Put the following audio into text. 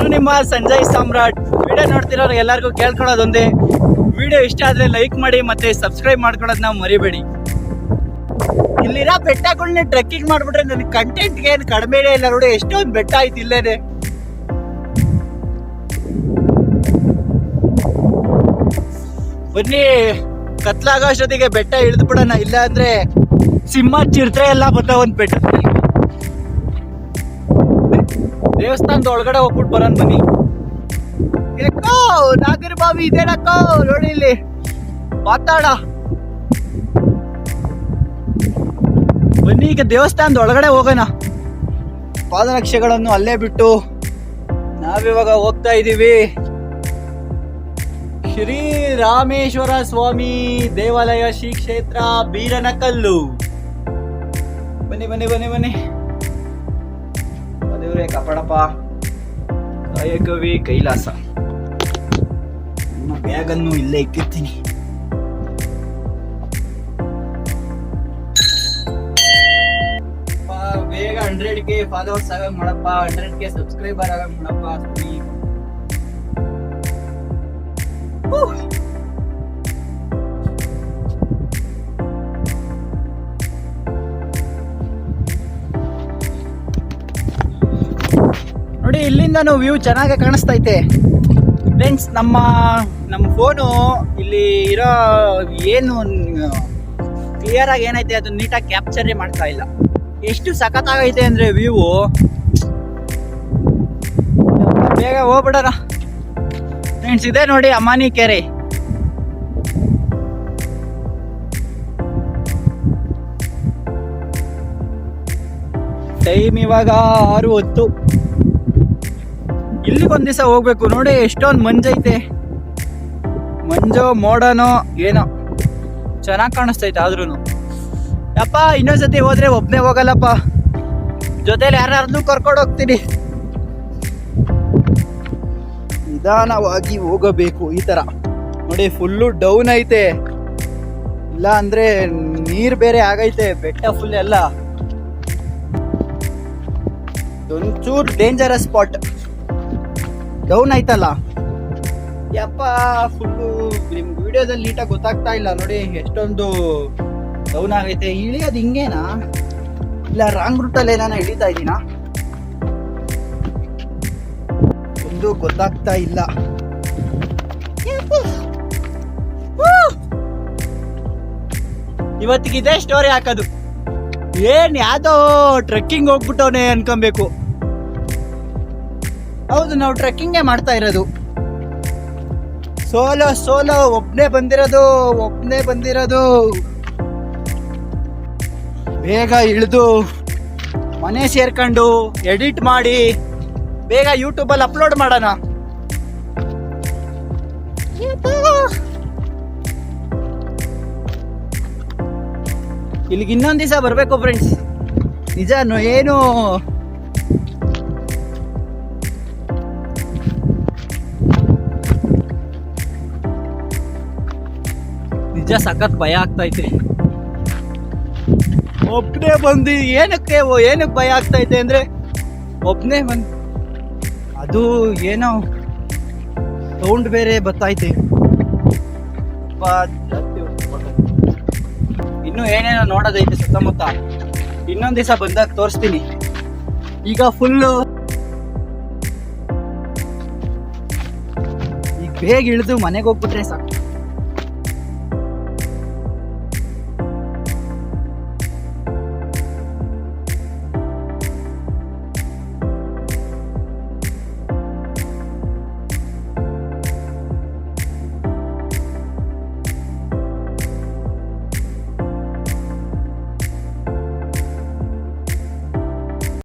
ನಾನು ನಿಮ್ಮ ಸಂಜಯ್ ಸಾಮ್ರಾಟ್. ವಿಡಿಯೋ ನೋಡ್ತಿರೋರು ಎಲ್ಲರಿಗೂ ಕೇಳ್ಕೊಳೋದೊಂದೇ, ವಿಡಿಯೋ ಇಷ್ಟ ಆದ್ರೆ ಲೈಕ್ ಮಾಡಿ ಮತ್ತೆ ಸಬ್ಸ್ಕ್ರೈಬ್ ಮಾಡ್ಕೊಳ್ಳೋದು ನಾವು ಮರಿಬೇಡಿ. ಇಲ್ಲಿರೋ ಬೆಟ್ಟಗಳನ್ನ ಟ್ರೆಕ್ಕಿಂಗ್ ಮಾಡ್ಬಿಟ್ರೆ ನನಗೆ ಕಂಟೆಂಟ್ಗೆ ಏನು ಕಡಿಮೆನೇ ಇಲ್ಲ. ನೋಡಿ ಎಷ್ಟೊಂದು ಬೆಟ್ಟ ಆಯ್ತು ಇಲ್ಲೇನೆ. ಬನ್ನಿ, ಕತ್ಲಾಗೋ ಅಷ್ಟೊತ್ತಿಗೆ ಬೆಟ್ಟ ಇಳಿದು ಬಿಡೋಣ, ಇಲ್ಲ ಅಂದ್ರೆ ಸಿಂಹ ಚಿರತೆ ಎಲ್ಲ ಬರ್ತಾವ ಒಂದು ಬೆಟ್ಟ. ದೇವಸ್ಥಾನದ ಒಳಗಡೆ ಹೋಗ್ಬಿಟ್ಟು ಬರೋಣ ಬನ್ನಿ. ಯಾಕೋ ನಾಗರ ಬಾವಿ ಇದೇನಕ್ಕೋ ನೋಡಿ ಇಲ್ಲಿ ಮಾತಾಡ. ಬನ್ನಿ ಈಗ ದೇವಸ್ಥಾನದ ಒಳಗಡೆ ಹೋಗೋಣ. ಪಾದರಕ್ಷೆಗಳನ್ನು ಅಲ್ಲೇ ಬಿಟ್ಟು ನಾವಿವಾಗ ಹೋಗ್ತಾ ಇದ್ದೀವಿ ಶ್ರೀ ರಾಮೇಶ್ವರ ಸ್ವಾಮಿ ದೇವಾಲಯ ಶ್ರೀ ಕ್ಷೇತ್ರ ಬೀರನಕಲ್ಲು. ಬನ್ನಿ ಬನ್ನಿ ಬನ್ನಿ ಬನ್ನಿ. ದೇವ್ರೆ ಕಾಪಾಡಪ್ಪ. ಕಾಯಕವೇ ಕೈಲಾಸ. ನನ್ನ ಬ್ಯಾಗನ್ನು ಇಲ್ಲೇ ಇಕ್ಕಿರ್ತೀನಿ. ಬೇಗ 100K ಫಾಲೋವರ್ಸ್ ಆಗ ಮಾಡಪ್ಪ, 100K ಸಬ್ಸ್ಕ್ರೈಬರ್ ಆಗ ಮಾಡಪ್ಪ. ನೋಡಿ ಇಲ್ಲಿಂದ ವ್ಯೂ ಚೆನ್ನಾಗಿ ಕಾಣಿಸ್ತೈತೆ ಫ್ರೆಂಡ್ಸ್. ನಮ್ಮ ಫೋನು ಇಲ್ಲಿ ಇರೋ ಏನು ಕ್ಲಿಯರ್ ಆಗಿ ಏನೈತೆ ಅದು ನೀಟಾಗಿ ಕ್ಯಾಪ್ಚರೇ ಮಾಡ್ತಾ ಇಲ್ಲ. ಎಷ್ಟು ಸಖತ್ತಾಗೈತೆ ಅಂದ್ರೆ ವ್ಯೂ. ಬೇಗ ಹೋಗ್ಬಿಡೋಣ ಫ್ರೆಂಡ್ಸ್. ಇದೆ ನೋಡಿ ಅಮಾನಿ ಕೆರೆ. ಟೈಮ್ ಇವಾಗ 6:10. ಇಲ್ಲಿಗೊಂದ್ ದಿವಸ ಹೋಗ್ಬೇಕು. ನೋಡಿ ಎಷ್ಟೊಂದು ಮಂಜೈತೆ. ಮಂಜು ಮೋಡನೋ ಏನೋ ಚೆನ್ನಾಗಿ ಕಾಣಿಸ್ತೈತೆ. ಆದ್ರೂ ಅಪ್ಪ ಇನ್ನೊಂದ್ಸತಿ ಹೋದ್ರೆ ಒಬ್ನೇ ಹೋಗಲ್ಲಪ್ಪ, ಜೊತೆಲಿ ಯಾರ್ಯಾರನ್ನೂ ಕರ್ಕೊಂಡು ಹೋಗ್ತೀನಿ. ನಿಧಾನವಾಗಿ ಹೋಗಬೇಕು. ಈ ತರ ನೋಡಿ ಫುಲ್ಲು ಡೌನ್ ಐತೆ, ಇಲ್ಲ ಅಂದ್ರೆ ನೀರ್ ಬೇರೆ ಆಗೈತೆ. ಬೆಟ್ಟ ಫುಲ್ ಎಲ್ಲ ಒಂಚೂರು ಡೇಂಜರಸ್ ಸ್ಪಾಟ್. ಡೌನ್ ಐತಲ್ಲ ಯಪ್ಪ ಫುಲ್ಲು. ನಿಮ್ಗೆ ವಿಡಿಯೋದಲ್ಲಿ ನೀಟಾಗಿ ಗೊತ್ತಾಗ್ತಾ ಇಲ್ಲ ನೋಡಿ ಎಷ್ಟೊಂದು ಡೌನ್ ಆಗೈತೆ. ಇಳಿಯೋದು ಹಿಂಗೇನಾ ಇಲ್ಲ ರಾಂಗ್ ರೂಟಲ್ಲಿ ಏನಾನ ಇಳಿತಾ ಇದ್ದೀನಾ ಒಂದು ಗೊತ್ತಾಗ್ತಾ ಇಲ್ಲ. ಇವತ್ತಿಗೆ ಇದೇ ಸ್ಟೋರಿ ಹಾಕೋದು. ಏನ್ ಯಾವ್ದೋ ಟ್ರೆಕ್ಕಿಂಗ್ ಹೋಗ್ಬಿಟ್ಟವನೆ ಅನ್ಕೊಬೇಕು. ಹೌದು, ನಾವು ಟ್ರೆಕ್ಕಿಂಗೇ ಮಾಡ್ತಾ ಇರೋದು. ಸೋಲೋ ಒಬ್ನೇ ಬಂದಿರೋದು. ಬೇಗ ಇಳಿದು ಮನೆ ಸೇರ್ಕೊಂಡು ಎಡಿಟ್ ಮಾಡಿ ಬೇಗ ಯೂಟ್ಯೂಬಲ್ಲಿ ಅಪ್ಲೋಡ್ ಮಾಡೋಣ. ಇಲ್ಲಿಗೆ ಇನ್ನೊಂದು ದಿವಸ ಬರಬೇಕು ಫ್ರೆಂಡ್ಸ್. ನಿಜ ಏನು ನಿಜ ಸಖತ್ ಭಯ ಆಗ್ತೈತೆ. ಒಬ್ಬನೇ ಬಂದು ಏನಕ್ಕೆ ಭಯ ಆಗ್ತೈತೆ ಅಂದ್ರೆ ಒಬ್ಬನೇ ಬಂದು ಅದು ಏನೋ ಸೌಂಡ್ ಬೇರೆ ಬರ್ತೈತೆ. ಇನ್ನು ಏನೇನೋ ನೋಡೋದೈತೆ ಸುತ್ತಮುತ್ತ. ಇನ್ನೊಂದ್ ದಿವಸ ಬಂದಾಗ ತೋರಿಸ್ತೀನಿ. ಈಗ ಫುಲ್ಲು ಈಗ ಬೇಗ ಇಳಿದು ಮನೆಗೆ ಹೋಗ್ಬಿಟ್ರೆ ಸಾಕು.